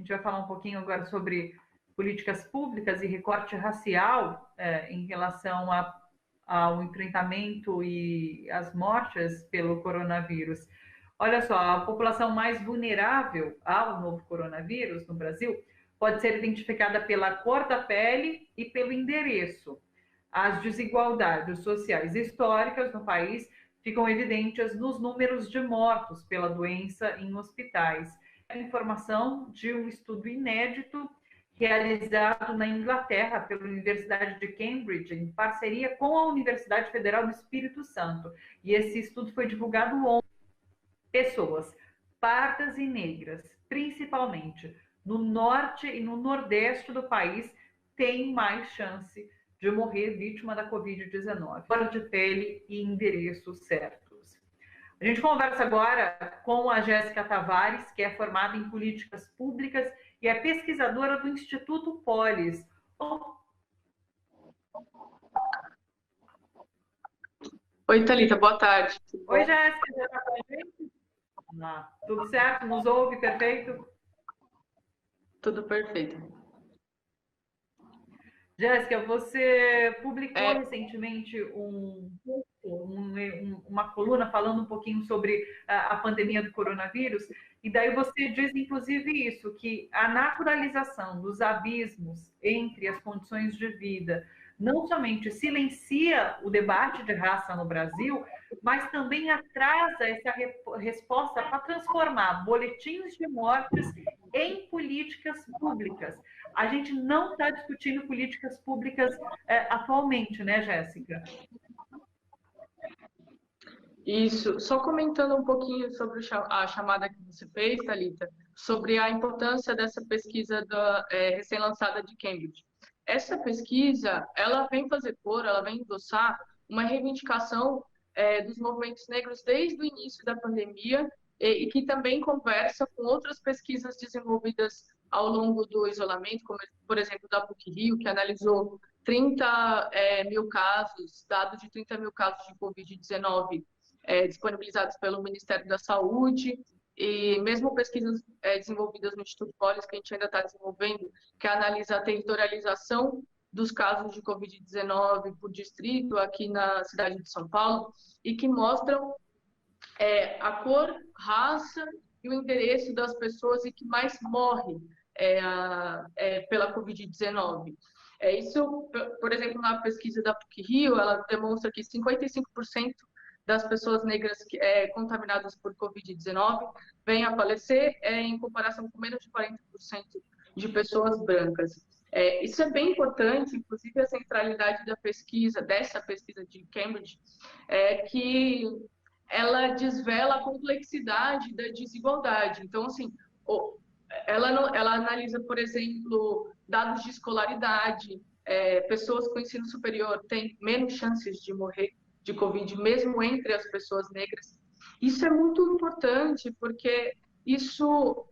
gente vai falar um pouquinho agora sobre políticas públicas e recorte racial em relação ao enfrentamento e às mortes pelo coronavírus. Olha só, a população mais vulnerável ao novo coronavírus no Brasil pode ser identificada pela cor da pele e pelo endereço. As desigualdades sociais históricas no país ficam evidentes nos números de mortos pela doença em hospitais. A informação de um estudo inédito realizado na Inglaterra pela Universidade de Cambridge, em parceria com a Universidade Federal do Espírito Santo. E esse estudo foi divulgado ontem. Pessoas pardas e negras, principalmente no norte e no nordeste do país, têm mais chance de morrer vítima da Covid-19. Cor de pele e endereços certos. A gente conversa agora com a Jéssica Tavares, que é formada em políticas públicas e é pesquisadora do Instituto Polis. Oi, Thalita, boa tarde. Oi, Jéssica, já está com a gente? Tudo certo? Nos ouve? Perfeito? Tudo perfeito. Jéssica, você publicou recentemente uma coluna falando um pouquinho sobre a pandemia do coronavírus, e daí você diz, inclusive, isso, que a naturalização dos abismos entre as condições de vida não somente silencia o debate de raça no Brasil, mas também atrasa essa resposta para transformar boletins de mortes em políticas públicas. A gente não está discutindo políticas públicas atualmente, né, Jéssica? Isso. Só comentando um pouquinho sobre a chamada que você fez, Thalita, sobre a importância dessa pesquisa recém-lançada de Cambridge. Essa pesquisa, ela vem ela vem endossar uma reivindicação dos movimentos negros desde o início da pandemia e que também conversa com outras pesquisas desenvolvidas ao longo do isolamento, como, por exemplo, da PUC-Rio, que analisou 30 mil casos, dados de 30 mil casos de Covid-19 disponibilizados pelo Ministério da Saúde, e mesmo pesquisas desenvolvidas no Instituto Polis, que a gente ainda está desenvolvendo, que analisa a territorialização dos casos de Covid-19 por distrito aqui na cidade de São Paulo, e que mostram a cor, raça e o endereço das pessoas e que mais morrem pela Covid-19. Isso, por exemplo, na pesquisa da PUC-Rio, ela demonstra que 55% das pessoas negras contaminadas por Covid-19 vêm a falecer, em comparação com menos de 40% de pessoas brancas. Isso é bem importante, inclusive a centralidade dessa pesquisa de Cambridge, que ela desvela a complexidade da desigualdade. Então, assim, ela analisa, por exemplo, dados de escolaridade, pessoas com ensino superior têm menos chances de morrer de Covid, mesmo entre as pessoas negras. Isso é muito importante, porque isso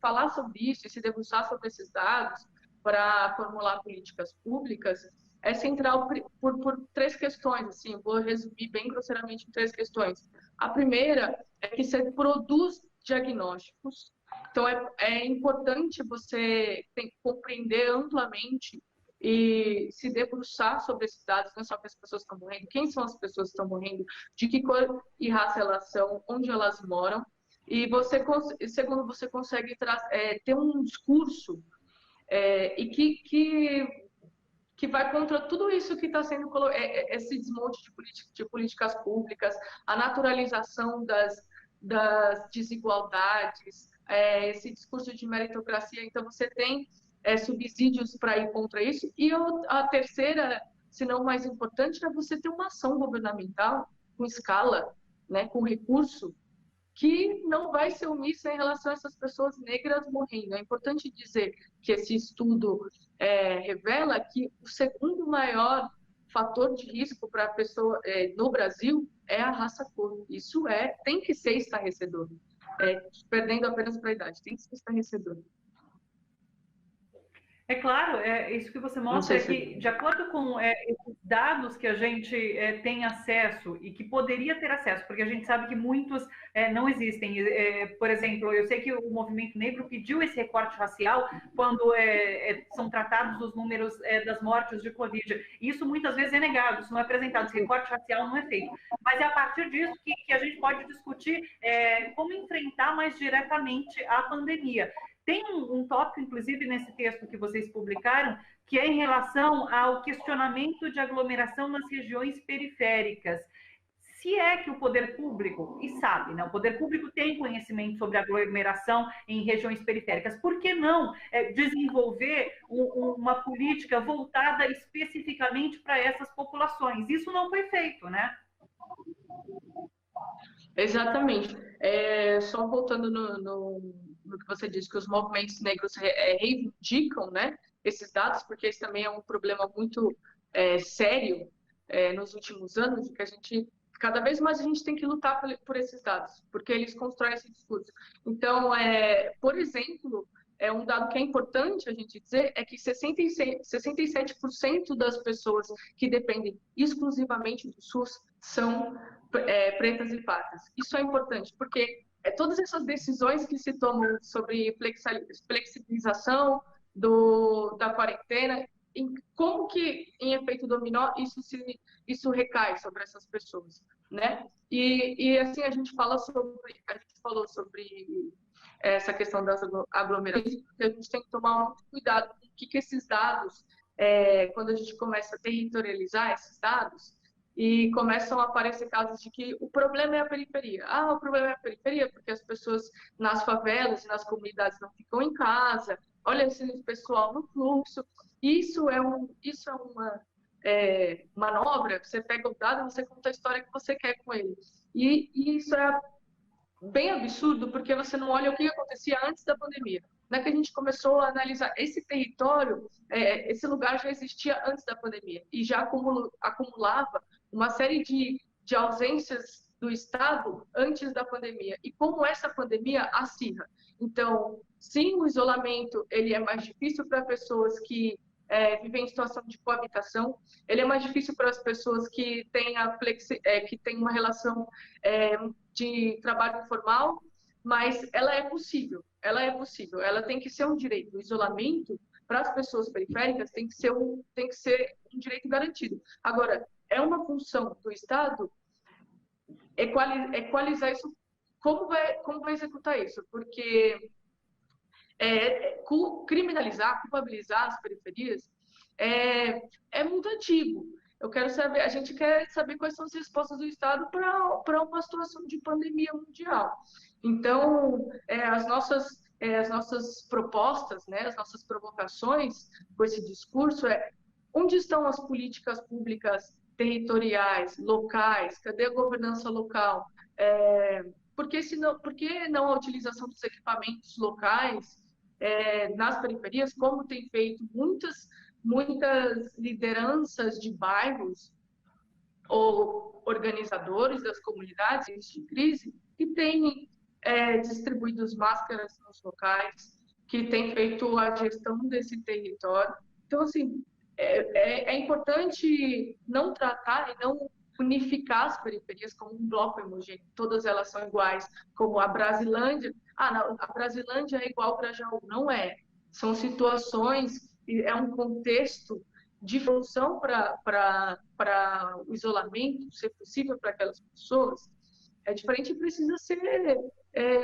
falar sobre isso e se debruçar sobre esses dados para formular políticas públicas é central por três questões, assim, vou resumir bem grosseiramente em três questões. A primeira é que você produz diagnósticos, então é importante você compreender amplamente e se debruçar sobre esses dados, não só que as pessoas estão morrendo, quem são as pessoas que estão morrendo, de que cor e raça elas são, onde elas moram, e segundo, você consegue ter um discurso e que vai contra tudo isso que está sendo esse desmonte de políticas públicas, a naturalização das desigualdades, esse discurso de meritocracia. Então, você tem subsídios para ir contra isso. E a terceira, se não mais importante, é você ter uma ação governamental com escala, né, com recurso, que não vai ser omissa em relação a essas pessoas negras morrendo. É importante dizer que esse estudo revela que o segundo maior fator de risco para a pessoa no Brasil é a raça cor. Isso tem que ser estarrecedor. Perdendo apenas para a idade, tem que ser estarrecedor. É claro, isso que você mostra é que, de acordo com esses dados que a gente tem acesso e que poderia ter acesso, porque a gente sabe que muitos não existem. Por exemplo, eu sei que o movimento negro pediu esse recorte racial quando são tratados os números das mortes de Covid. Isso muitas vezes é negado, isso não é apresentado, esse recorte racial não é feito. Mas é a partir disso que a gente pode discutir como enfrentar mais diretamente a pandemia. Tem um tópico, inclusive, nesse texto que vocês publicaram, que é em relação ao questionamento de aglomeração nas regiões periféricas. Se é que o poder público, e sabe, né, o poder público tem conhecimento sobre aglomeração em regiões periféricas, por que não desenvolver uma política voltada especificamente para essas populações? Isso não foi feito, né? Exatamente. Só voltando no que você disse, que os movimentos negros reivindicam, né, esses dados, porque esse também é um problema muito sério nos últimos anos, que cada vez mais a gente tem que lutar por esses dados, porque eles constroem esse discurso. Então, por exemplo, um dado que é importante a gente dizer é que 67% das pessoas que dependem exclusivamente do SUS são pretas e pardas. Isso é importante, porque todas essas decisões que se tomam sobre flexibilização da quarentena, como que, em efeito dominó, isso recai sobre essas pessoas, né? E assim, a gente falou sobre essa questão das aglomerações, porque a gente tem que tomar muito cuidado com o que esses dados, quando a gente começa a territorializar esses dados, e começam a aparecer casos de que o problema é a periferia. O problema é a periferia porque as pessoas nas favelas e nas comunidades não ficam em casa, olha esse pessoal no fluxo. Isso é uma manobra, você pega o dado e você conta a história que você quer com ele. E isso é bem absurdo, porque você não olha o que acontecia antes da pandemia. Não é que a gente começou a analisar esse território, esse lugar já existia antes da pandemia e já acumulava uma série de ausências do Estado antes da pandemia. E como essa pandemia acirra. Então, sim, o isolamento ele é mais difícil para pessoas que vivem em situação de coabitação, ele é mais difícil para as pessoas que têm, que têm uma relação de trabalho informal, mas ela é possível, ela tem que ser um direito. O isolamento para as pessoas periféricas tem que ser um direito garantido. Agora, é uma função do Estado equalizar isso. Como vai executar isso? Porque criminalizar, culpabilizar as periferias é muito antigo. A gente quer saber quais são as respostas do Estado para uma situação de pandemia mundial. Então, as nossas propostas, né, as nossas provocações com esse discurso onde estão as políticas públicas territoriais, locais? Cadê a governança local? Por que não a utilização dos equipamentos locais nas periferias, como tem feito muitas lideranças de bairros ou organizadores das comunidades de crise que têm distribuído máscaras nos locais, que têm feito a gestão desse território. Então, assim, é importante não tratar e não unificar as periferias como um bloco homogêneo, todas elas são iguais, como a Brasilândia. Não, a Brasilândia é igual para Jaú. Não é. São situações, é um contexto de função para o isolamento ser possível para aquelas pessoas. É diferente,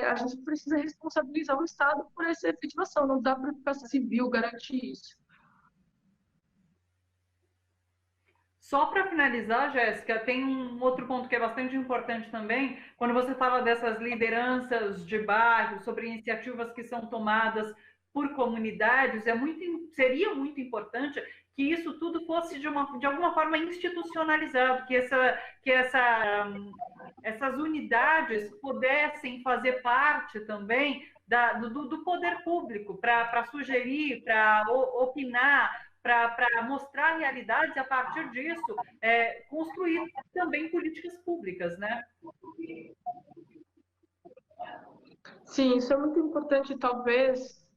a gente precisa responsabilizar o Estado por essa efetivação, não dá para ficar civil garantir isso. Só para finalizar, Jéssica, tem um outro ponto que é bastante importante também, quando você fala dessas lideranças de bairro, sobre iniciativas que são tomadas por comunidades, seria muito importante que isso tudo fosse de alguma forma institucionalizado, que essas unidades pudessem fazer parte também do poder público, para sugerir, para opinar, para mostrar realidades e, a partir disso, construir também políticas públicas, né? Sim, isso é muito importante. Talvez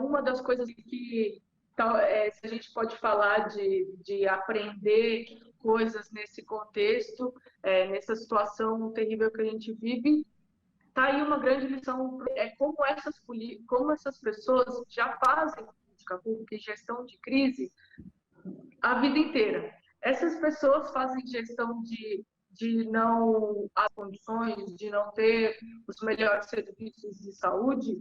uma das coisas que Então, se a gente pode falar de aprender coisas nesse contexto, nessa situação terrível que a gente vive, tá aí uma grande lição, como essas pessoas já fazem política pública e gestão de crise a vida inteira. Essas pessoas fazem gestão de não as condições, de não ter os melhores serviços de saúde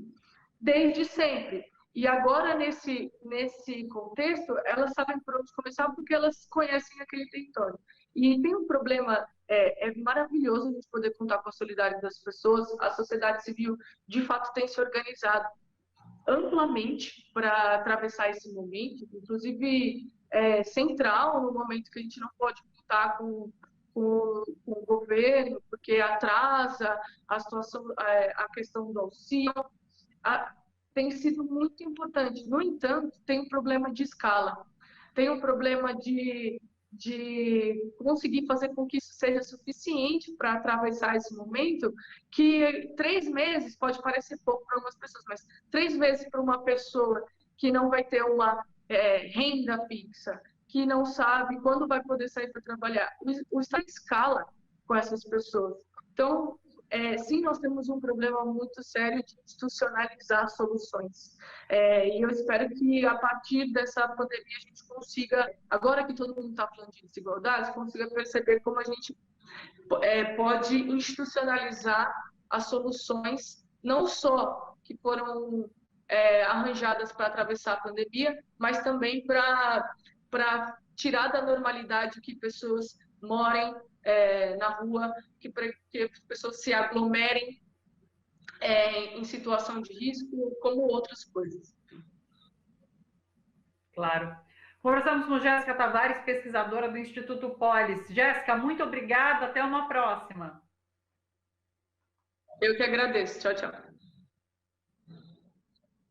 desde sempre. E agora, nesse contexto, elas sabem por onde começar porque elas conhecem aquele território. E tem um problema, é maravilhoso a gente poder contar com a solidariedade das pessoas. A sociedade civil, de fato, tem se organizado amplamente para atravessar esse momento, inclusive central, no momento que a gente não pode contar com o governo, porque atrasa a situação, a questão do auxílio. Tem sido muito importante. No entanto, tem um problema de escala, tem um problema de conseguir fazer com que isso seja suficiente para atravessar esse momento, que 3 meses pode parecer pouco para algumas pessoas, mas 3 meses para uma pessoa que não vai ter uma renda fixa, que não sabe quando vai poder sair para trabalhar, o Estado escala com essas pessoas. Então, sim, nós temos um problema muito sério de institucionalizar soluções. E eu espero que, a partir dessa pandemia, a gente consiga, agora que todo mundo está falando de desigualdades, consiga perceber como a gente pode institucionalizar as soluções, não só que foram arranjadas para atravessar a pandemia, mas também para tirar da normalidade que pessoas morem na rua, que as pessoas se aglomerem em situação de risco, como outras coisas. Claro. Conversamos com Jéssica Tavares, pesquisadora do Instituto Polis. Jéssica, muito obrigada. Até uma próxima. Eu que agradeço. Tchau, tchau.